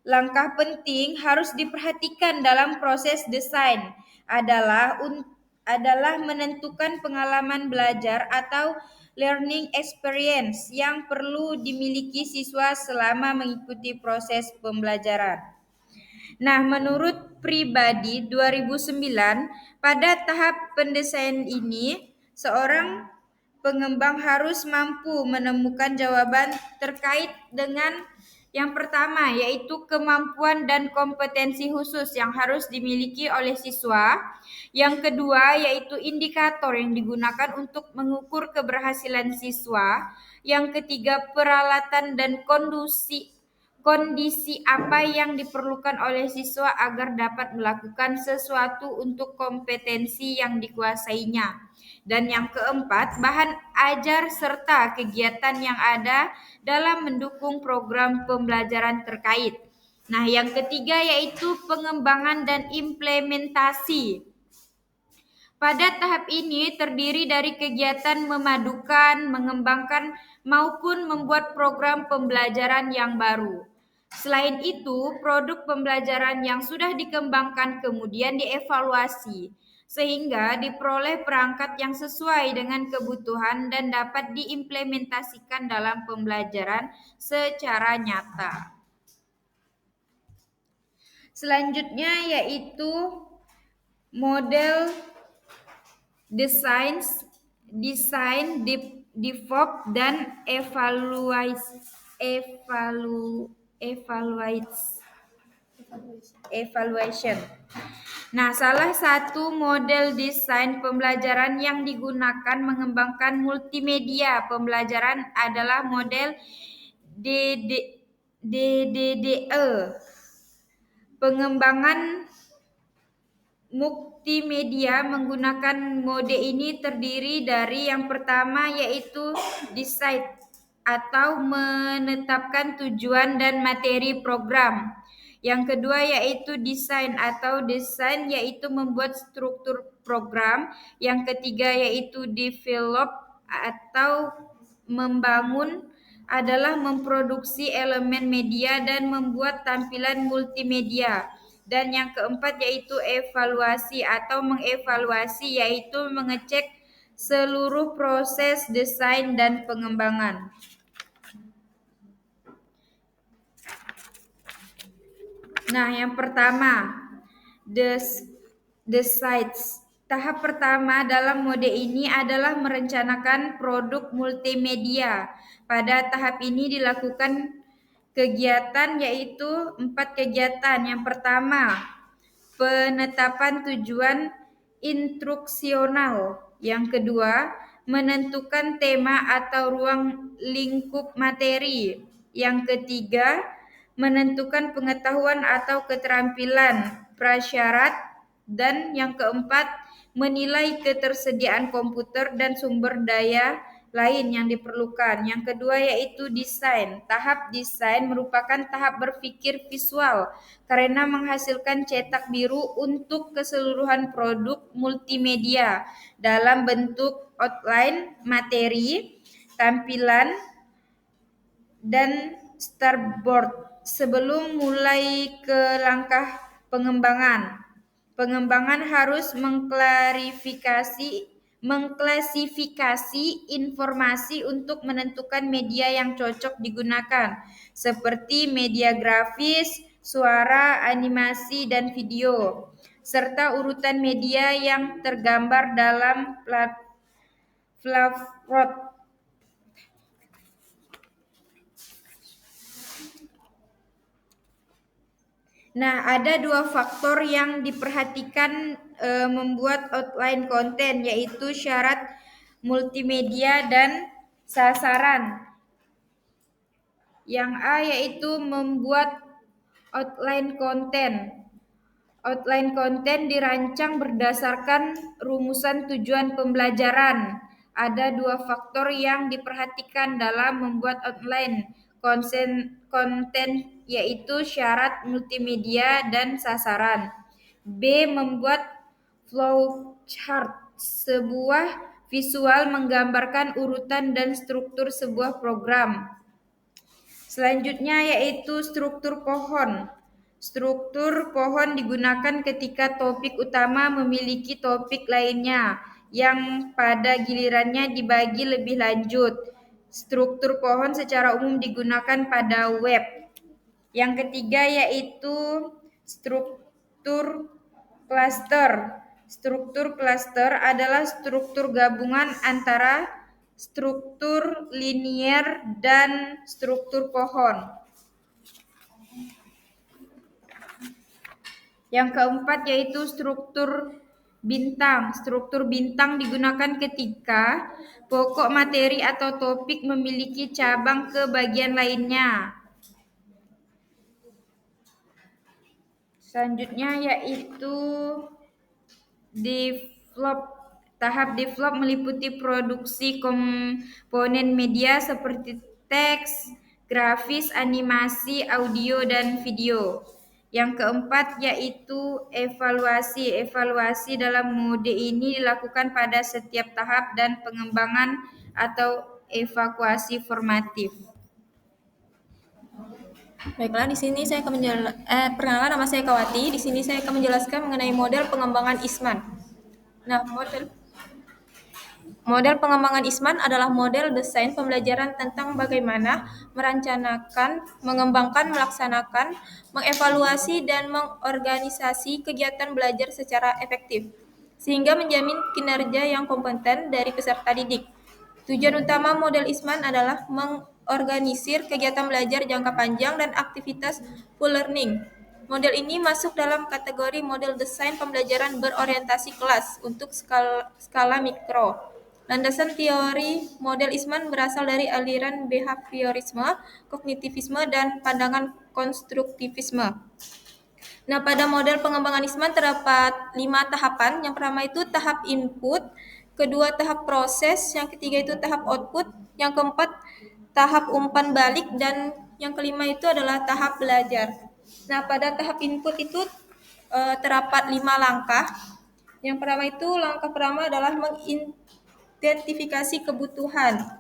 Langkah penting harus diperhatikan dalam proses desain adalah menentukan pengalaman belajar atau learning experience yang perlu dimiliki siswa selama mengikuti proses pembelajaran. Nah, menurut pribadi 2009, pada tahap pendesain ini, seorang pengembang harus mampu menemukan jawaban terkait dengan yang pertama yaitu kemampuan dan kompetensi khusus yang harus dimiliki oleh siswa. Yang kedua yaitu indikator yang digunakan untuk mengukur keberhasilan siswa. Yang ketiga peralatan dan kondisi apa yang diperlukan oleh siswa agar dapat melakukan sesuatu untuk kompetensi yang dikuasainya. Dan yang keempat, bahan ajar serta kegiatan yang ada dalam mendukung program pembelajaran terkait. Nah, yang ketiga yaitu pengembangan dan implementasi. Pada tahap ini terdiri dari kegiatan memadukan, mengembangkan, maupun membuat program pembelajaran yang baru. Selain itu, produk pembelajaran yang sudah dikembangkan kemudian dievaluasi, sehingga diperoleh perangkat yang sesuai dengan kebutuhan dan dapat diimplementasikan dalam pembelajaran secara nyata. Selanjutnya yaitu model desain, develop, dan evaluate. evaluation. Nah, salah satu model desain pembelajaran yang digunakan mengembangkan multimedia pembelajaran adalah model DDDE. Pengembangan multimedia menggunakan mode ini terdiri dari yang pertama yaitu decide atau menetapkan tujuan dan materi program. Yang kedua yaitu design atau desain yaitu membuat struktur program. Yang ketiga yaitu develop atau membangun adalah memproduksi elemen media dan membuat tampilan multimedia. Dan yang keempat yaitu evaluasi atau mengevaluasi yaitu mengecek seluruh proses desain dan pengembangan. Nah, yang pertama, the sites. Tahap pertama dalam mode ini adalah merencanakan produk multimedia. Pada tahap ini dilakukan kegiatan yaitu 4 kegiatan. Yang pertama, penetapan tujuan instruksional. Yang kedua, menentukan tema atau ruang lingkup materi. Yang ketiga, menentukan pengetahuan atau keterampilan prasyarat. Dan yang keempat, menilai ketersediaan komputer dan sumber daya lain yang diperlukan. Yang kedua yaitu desain. Tahap desain merupakan tahap berpikir visual karena menghasilkan cetak biru untuk keseluruhan produk multimedia dalam bentuk outline, materi, tampilan, dan storyboard. Sebelum mulai ke langkah pengembangan, pengembangan harus mengklasifikasi informasi untuk menentukan media yang cocok digunakan, seperti media grafis, suara, animasi, dan video, serta urutan media yang tergambar dalam flowchart. Nah, ada 2 faktor yang diperhatikan membuat outline konten, yaitu syarat multimedia dan sasaran. Yang A yaitu membuat outline konten. Outline konten dirancang berdasarkan rumusan tujuan pembelajaran. Ada 2 faktor yang diperhatikan dalam membuat outline konten yaitu syarat multimedia dan sasaran. B. Membuat flowchart, sebuah visual menggambarkan urutan dan struktur sebuah program. Selanjutnya yaitu struktur pohon. Struktur pohon digunakan ketika topik utama memiliki topik lainnya yang pada gilirannya dibagi lebih lanjut. Struktur pohon secara umum digunakan pada web. Yang ketiga yaitu struktur klaster. Struktur klaster adalah struktur gabungan antara struktur linier dan struktur pohon. Yang keempat yaitu struktur bintang. Struktur bintang digunakan ketika pokok materi atau topik memiliki cabang ke bagian lainnya. Selanjutnya yaitu develop. Tahap develop meliputi produksi komponen media seperti teks, grafis, animasi, audio, dan video. Yang keempat yaitu evaluasi. Evaluasi dalam mode ini dilakukan pada setiap tahap dan pengembangan atau evaluasi formatif. Baiklah, di sini saya akan perkenalkan, nama saya Kawati. Di sini saya akan menjelaskan mengenai model pengembangan Eastman. Nah, model pengembangan Eastman adalah model desain pembelajaran tentang bagaimana merencanakan, mengembangkan, melaksanakan, mengevaluasi, dan mengorganisasi kegiatan belajar secara efektif, sehingga menjamin kinerja yang kompeten dari peserta didik. Tujuan utama model Eastman adalah mengorganisir kegiatan belajar jangka panjang dan aktivitas full learning, Model ini masuk dalam kategori model desain pembelajaran berorientasi kelas untuk skala mikro. Landasan teori model Eastman berasal dari aliran behaviorisme, kognitivisme, dan pandangan konstruktivisme. Nah, pada model pengembangan Eastman terdapat 5 tahapan. Yang pertama itu tahap input, kedua tahap proses, yang ketiga itu tahap output, yang keempat tahap umpan balik, dan yang kelima itu adalah tahap belajar. Nah, pada tahap input itu terdapat 5 langkah. Yang pertama itu langkah pertama adalah mengidentifikasi kebutuhan.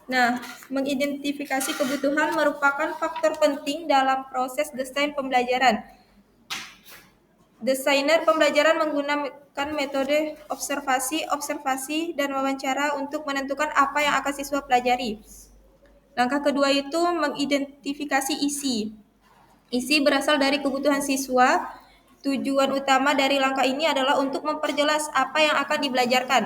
Nah, mengidentifikasi kebutuhan merupakan faktor penting dalam proses desain pembelajaran. Desainer pembelajaran menggunakan metode observasi, dan wawancara untuk menentukan apa yang akan siswa pelajari. Langkah kedua itu mengidentifikasi isi. Isi berasal dari kebutuhan siswa. Tujuan utama dari langkah ini adalah untuk memperjelas apa yang akan dibelajarkan.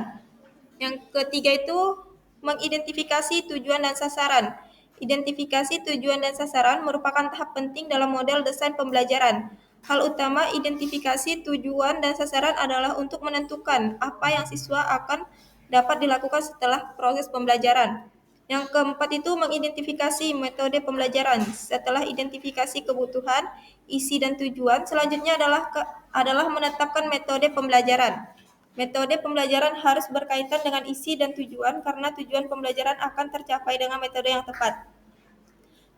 Yang ketiga itu mengidentifikasi tujuan dan sasaran. Identifikasi tujuan dan sasaran merupakan tahap penting dalam model desain pembelajaran. Hal utama identifikasi tujuan dan sasaran adalah untuk menentukan apa yang siswa akan dapat dilakukan setelah proses pembelajaran. Yang keempat itu mengidentifikasi metode pembelajaran. Setelah identifikasi kebutuhan, isi, dan tujuan, selanjutnya adalah menetapkan metode pembelajaran. Metode pembelajaran harus berkaitan dengan isi dan tujuan karena tujuan pembelajaran akan tercapai dengan metode yang tepat.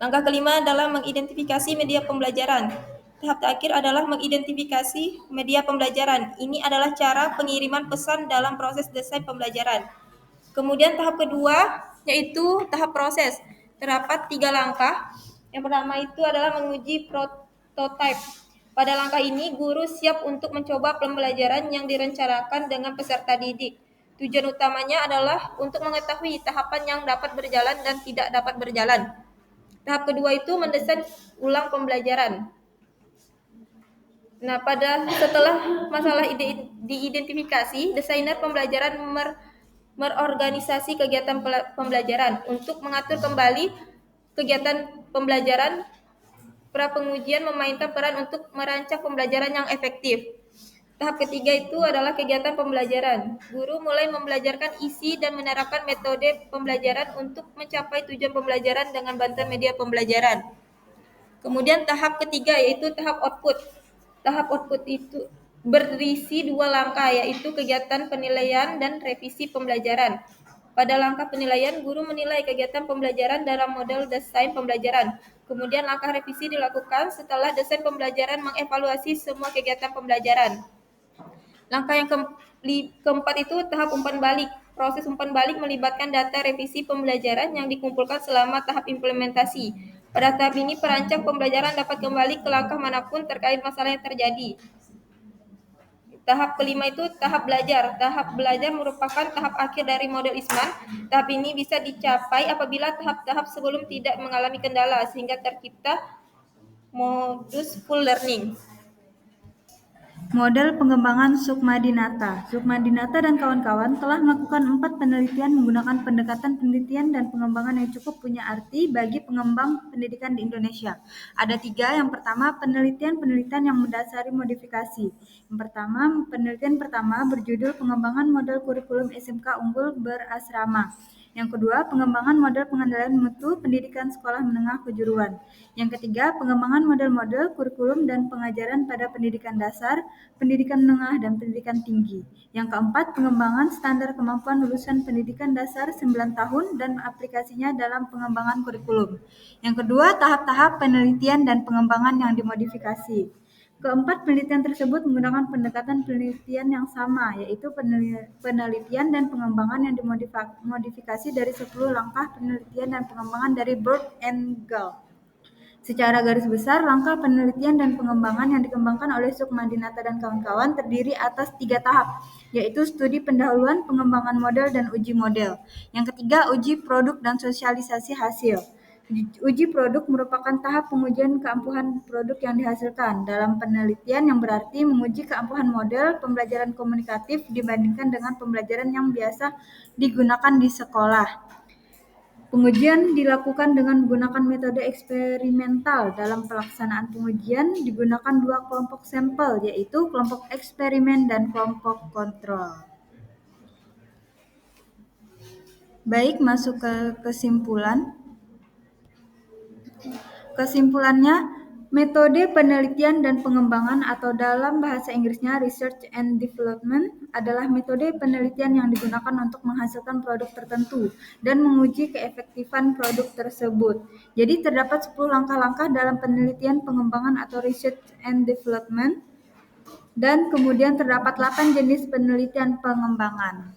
Langkah kelima adalah mengidentifikasi media pembelajaran. Tahap terakhir adalah mengidentifikasi media pembelajaran. Ini adalah cara pengiriman pesan dalam proses desain pembelajaran. Kemudian tahap kedua yaitu tahap proses. Terdapat 3 langkah. Yang pertama itu adalah menguji prototipe. Pada langkah ini, guru siap untuk mencoba pembelajaran yang direncanakan dengan peserta didik. Tujuan utamanya adalah untuk mengetahui tahapan yang dapat berjalan dan tidak dapat berjalan. Tahap kedua itu mendesain ulang pembelajaran. Nah, setelah masalah diidentifikasi, desainer pembelajaran merorganisasi kegiatan pembelajaran. Untuk mengatur kembali kegiatan pembelajaran, pra pengujian memainkan peran untuk merancang pembelajaran yang efektif. Tahap ketiga itu adalah kegiatan pembelajaran. Guru mulai membelajarkan isi dan menerapkan metode pembelajaran untuk mencapai tujuan pembelajaran dengan bantuan media pembelajaran. Kemudian tahap ketiga yaitu tahap output. Tahap output itu berisi 2 langkah, yaitu kegiatan penilaian dan revisi pembelajaran. Pada langkah penilaian, guru menilai kegiatan pembelajaran dalam model desain pembelajaran. Kemudian langkah revisi dilakukan setelah desain pembelajaran mengevaluasi semua kegiatan pembelajaran. Langkah yang keempat itu tahap umpan balik. Proses umpan balik melibatkan data revisi pembelajaran yang dikumpulkan selama tahap implementasi. Pada tahap ini, perancang pembelajaran dapat kembali ke langkah manapun terkait masalah yang terjadi. Tahap kelima itu tahap belajar. Tahap belajar merupakan tahap akhir dari model Eastman. Tahap ini bisa dicapai apabila tahap-tahap sebelum tidak mengalami kendala, sehingga tercipta modus full learning. Model pengembangan Sukmadinata. Sukmadinata dan kawan-kawan telah melakukan 4 penelitian menggunakan pendekatan penelitian dan pengembangan yang cukup punya arti bagi pengembang pendidikan di Indonesia. Ada 3. Yang pertama, penelitian yang mendasari modifikasi. Penelitian pertama berjudul Pengembangan Model Kurikulum SMK Unggul Berasrama. Yang kedua, pengembangan model pengendalian mutu pendidikan sekolah menengah kejuruan. Yang ketiga, pengembangan model-model kurikulum dan pengajaran pada pendidikan dasar, pendidikan menengah, dan pendidikan tinggi. Yang keempat, pengembangan standar kemampuan lulusan pendidikan dasar 9 tahun dan aplikasinya dalam pengembangan kurikulum. Yang kedua, tahap-tahap penelitian dan pengembangan yang dimodifikasi. Keempat, penelitian tersebut menggunakan pendekatan penelitian yang sama, yaitu penelitian dan pengembangan yang dimodifikasi dari 10 langkah penelitian dan pengembangan dari Berg and Gall. Secara garis besar, langkah penelitian dan pengembangan yang dikembangkan oleh Sukmadinata dan kawan-kawan terdiri atas 3 tahap, yaitu studi pendahuluan, pengembangan model, dan uji model. Yang ketiga, uji produk dan sosialisasi hasil. Uji produk merupakan tahap pengujian keampuhan produk yang dihasilkan dalam penelitian, yang berarti menguji keampuhan model pembelajaran komunikatif dibandingkan dengan pembelajaran yang biasa digunakan di sekolah. Pengujian dilakukan dengan menggunakan metode eksperimental. Dalam pelaksanaan pengujian digunakan dua kelompok sampel, yaitu kelompok eksperimen dan kelompok kontrol. Baik, masuk ke kesimpulan. Kesimpulannya, metode penelitian dan pengembangan atau dalam bahasa Inggrisnya research and development adalah metode penelitian yang digunakan untuk menghasilkan produk tertentu dan menguji keefektifan produk tersebut. Jadi terdapat 10 langkah-langkah dalam penelitian pengembangan atau research and development dan kemudian terdapat 8 jenis penelitian pengembangan.